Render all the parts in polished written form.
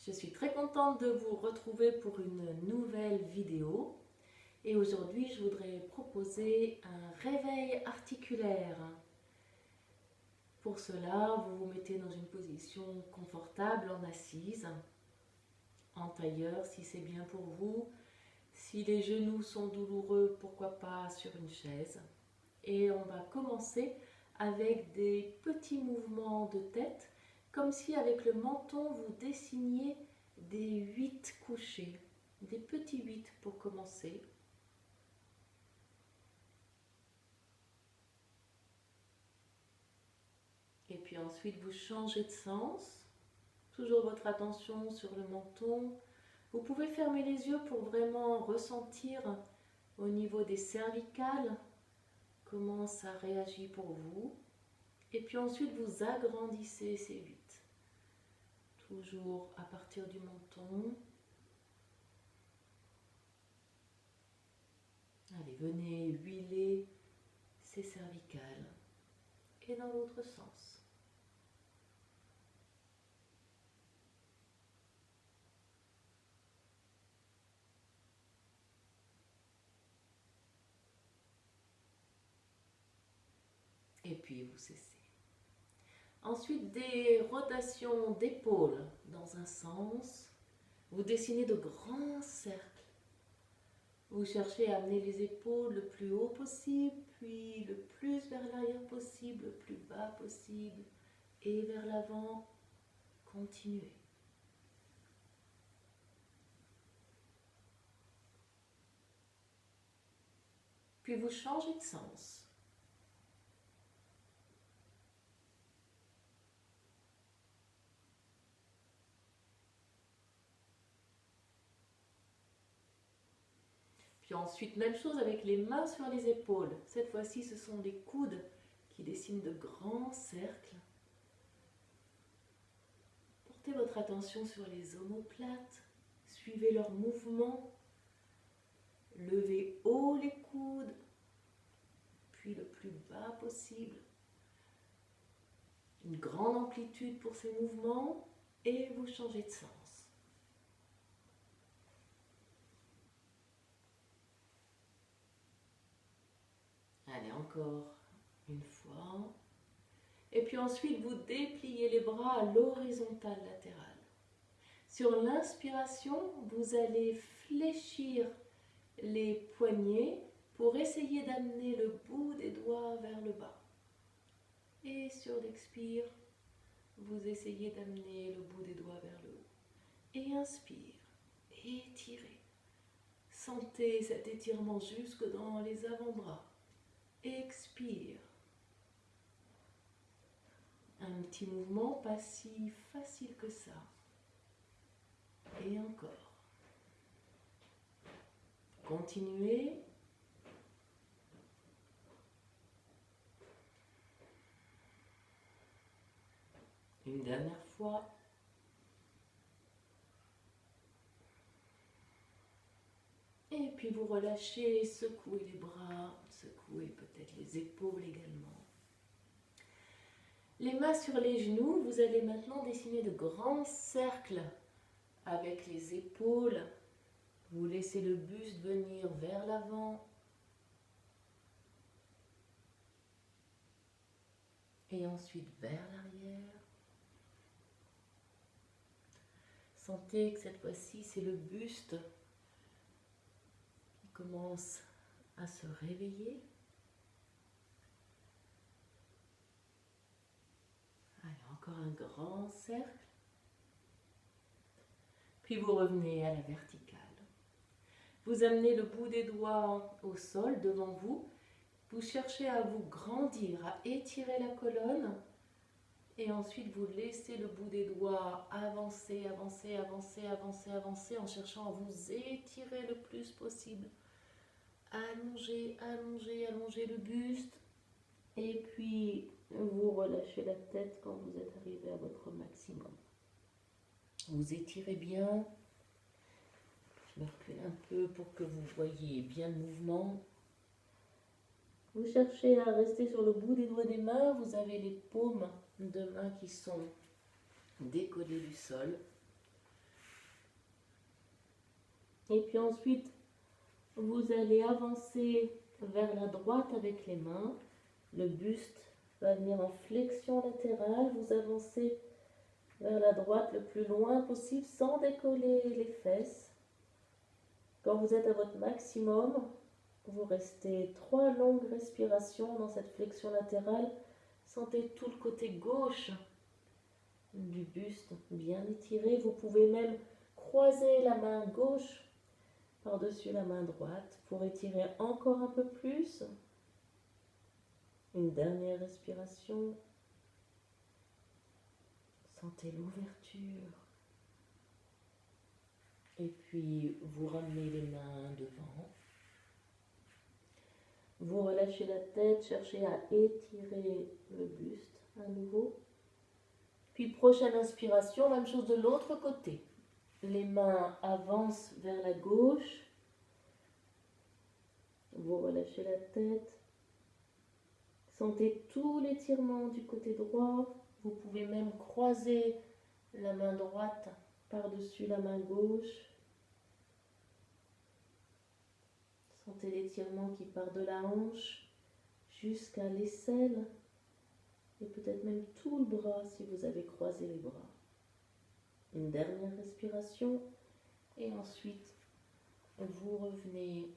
Je suis très contente de vous retrouver pour une nouvelle vidéo. Et aujourd'hui, je voudrais proposer un réveil articulaire. Pour cela, vous vous mettez dans une position confortable en assise, en tailleur si c'est bien pour vous. Si les genoux sont douloureux, pourquoi pas sur une chaise. Et on va commencer avec des petits mouvements de tête, comme si avec le menton vous dessiniez des 8 couchés, des petits 8 pour commencer. Et puis ensuite vous changez de sens, toujours votre attention sur le menton. Vous pouvez fermer les yeux pour vraiment ressentir au niveau des cervicales comment ça réagit pour vous. Et puis ensuite vous agrandissez ces 8. Toujours à partir du menton. Allez, venez huiler ces cervicales. Et dans l'autre sens. Et puis vous cessez. Ensuite, des rotations d'épaules dans un sens. Vous dessinez de grands cercles. Vous cherchez à amener les épaules le plus haut possible, puis le plus vers l'arrière possible, le plus bas possible, et vers l'avant. Continuez. Puis vous changez de sens. Puis ensuite, même chose avec les mains sur les épaules. Cette fois-ci, ce sont les coudes qui dessinent de grands cercles. Portez votre attention sur les omoplates. Suivez leur mouvement. Levez haut les coudes, puis le plus bas possible. Une grande amplitude pour ces mouvements et vous changez de sens. Allez, encore une fois. Et puis ensuite, vous dépliez les bras à l'horizontale latérale. Sur l'inspiration, vous allez fléchir les poignets pour essayer d'amener le bout des doigts vers le bas. Et sur l'expire, vous essayez d'amener le bout des doigts vers le haut. Et inspire, étirez. Sentez cet étirement jusque dans les avant-bras. Expire. Un petit mouvement, pas si facile que ça. Et encore. Continuez. Une dernière fois. Et puis vous relâchez, secouez les bras, secouez peut-être les épaules également. Les mains sur les genoux, vous allez maintenant dessiner de grands cercles avec les épaules. Vous laissez le buste venir vers l'avant. Et ensuite vers l'arrière. Sentez que cette fois-ci, c'est le buste qui commence à se réveiller. Allez, encore un grand cercle. Puis vous revenez à la verticale. Vous amenez le bout des doigts au sol devant vous. Vous cherchez à vous grandir, à étirer la colonne. Et ensuite, vous laissez le bout des doigts avancer, avancer, avancer, avancer, avancer en cherchant à vous étirer le plus possible. Allongez, allongez, allongez le buste. Et puis, vous relâchez la tête quand vous êtes arrivé à votre maximum. Vous étirez bien. Je me recule un peu pour que vous voyez bien le mouvement. Vous cherchez à rester sur le bout des doigts des mains. Vous avez les paumes de main qui sont décollées du sol. Et puis ensuite, vous allez avancer vers la droite avec les mains. Le buste va venir en flexion latérale. Vous avancez vers la droite le plus loin possible sans décoller les fesses. Quand vous êtes à votre maximum, vous restez 3 longues respirations dans cette flexion latérale. Sentez tout le côté gauche du buste bien étiré. Vous pouvez même croiser la main gauche par-dessus la main droite pour étirer encore un peu plus. Une dernière respiration. Sentez l'ouverture. Et puis vous ramenez les mains devant. Vous relâchez la tête, cherchez à étirer le buste à nouveau. Puis prochaine inspiration, même chose de l'autre côté. Les mains avancent vers la gauche. Vous relâchez la tête. Sentez tout l'étirement du côté droit. Vous pouvez même croiser la main droite par-dessus la main gauche. Sentez l'étirement qui part de la hanche jusqu'à l'aisselle et peut-être même tout le bras si vous avez croisé les bras. Une dernière respiration et ensuite vous revenez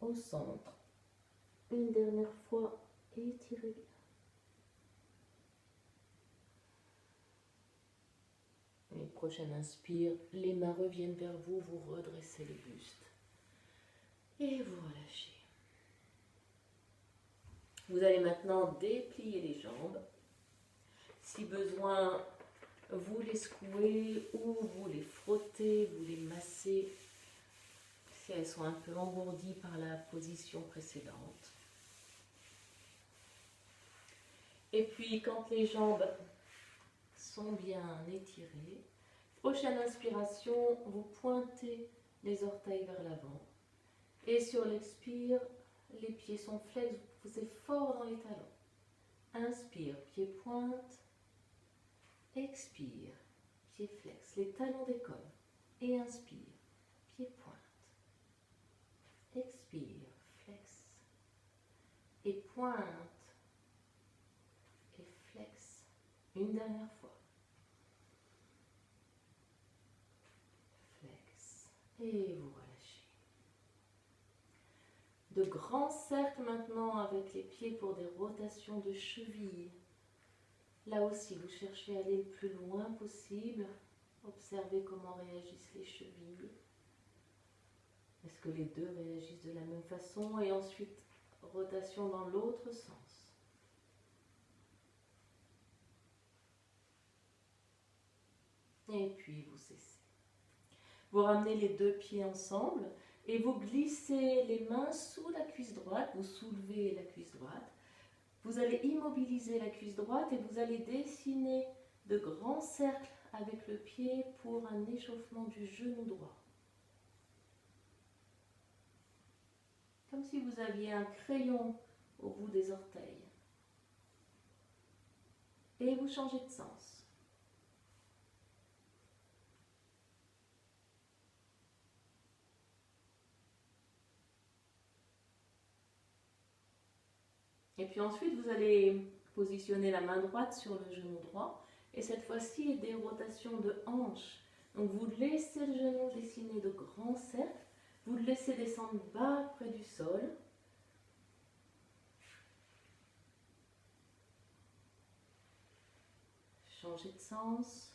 au centre. Une dernière fois, étirez bien. Et prochaine inspire, les mains reviennent vers vous, vous redressez le buste. Et vous relâchez. Vous allez maintenant déplier les jambes. Si besoin, vous les secouez ou vous les frottez, vous les massez si elles sont un peu engourdies par la position précédente. Et puis quand les jambes sont bien étirées, prochaine inspiration, vous pointez les orteils vers l'avant. Et sur l'expire, les pieds sont flex, vous poussez fort dans les talons. Inspire, pied pointe. Expire, pied flex, les talons décollent. Et inspire, pied pointe. Expire, flex. Et pointe. Et flex. Une dernière fois. Flex. Et vous relâchez. De grands cercles maintenant avec les pieds pour des rotations de chevilles. Là aussi, vous cherchez à aller le plus loin possible. Observez comment réagissent les chevilles. Est-ce que les deux réagissent de la même façon? Et ensuite, rotation dans l'autre sens. Et puis, vous cessez. Vous ramenez les deux pieds ensemble et vous glissez les mains sous la cuisse droite. Vous soulevez la cuisse droite. Vous allez immobiliser la cuisse droite et vous allez dessiner de grands cercles avec le pied pour un échauffement du genou droit. Comme si vous aviez un crayon au bout des orteils. Et vous changez de sens. Et puis ensuite, vous allez positionner la main droite sur le genou droit. Et cette fois-ci, des rotations de hanches. Donc vous laissez le genou dessiner de grands cercles. Vous le laissez descendre bas près du sol. Changez de sens.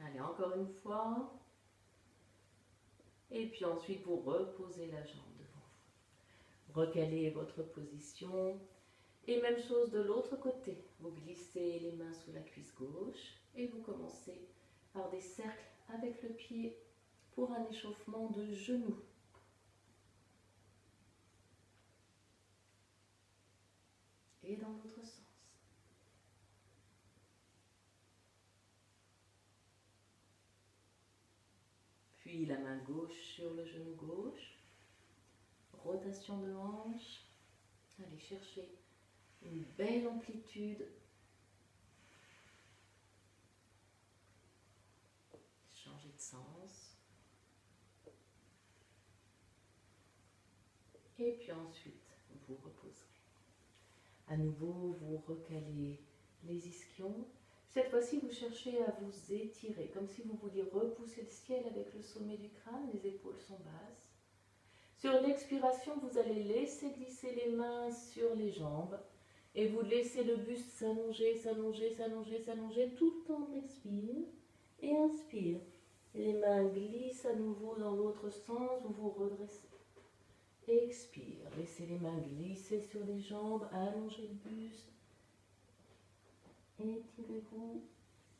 Allez, encore une fois. Et puis ensuite, vous reposez la jambe devant vous. Recalez votre position. Et même chose de l'autre côté. Vous glissez les mains sous la cuisse gauche et vous commencez par des cercles avec le pied pour un échauffement de genoux. Et dans l'autre sens. Puis la main gauche sur le genou gauche. Rotation de hanche. Allez chercher une belle amplitude. Et puis ensuite, vous reposerez. À nouveau, vous recalez les ischions. Cette fois-ci, vous cherchez à vous étirer, comme si vous vouliez repousser le ciel avec le sommet du crâne. Les épaules sont basses. Sur l'expiration, vous allez laisser glisser les mains sur les jambes et vous laissez le buste s'allonger, s'allonger, s'allonger, s'allonger tout le temps de l'expire. Et inspire. Les mains glissent à nouveau dans l'autre sens, vous vous redressez. Expire, laissez les mains glisser sur les jambes, allongez le buste. Étirez-vous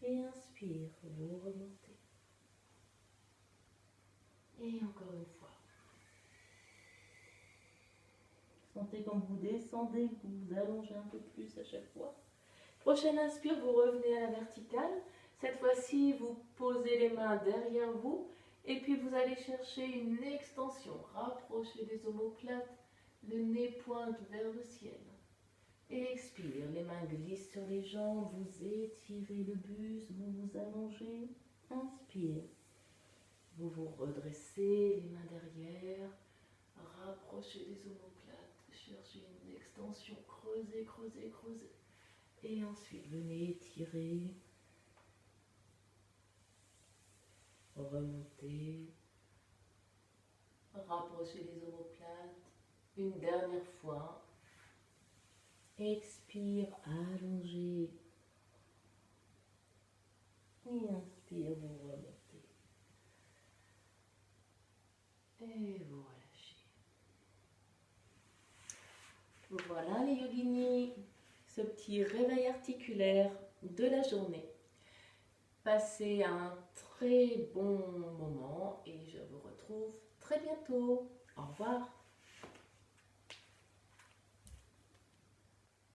et inspire, vous remontez. Et encore une fois. Sentez comme vous descendez, que vous vous allongez un peu plus à chaque fois. Prochaine inspire, vous revenez à la verticale. Cette fois-ci, vous posez les mains derrière vous et puis vous allez chercher une extension. Rapprochez les omoplates, le nez pointe vers le ciel. Et expire, les mains glissent sur les jambes, vous étirez le buste, vous vous allongez. Inspire. Vous vous redressez, les mains derrière. Rapprochez les omoplates, cherchez une extension, creusez, creusez, creusez. Et ensuite, venez étirer. Remontez. Rapprochez les omoplates. Une dernière fois. Expire, allongez. Et inspire, vous remontez. Et vous relâchez. Voilà les yoginis, ce petit réveil articulaire de la journée. Passez un très bon moment et je vous retrouve très bientôt. Au revoir.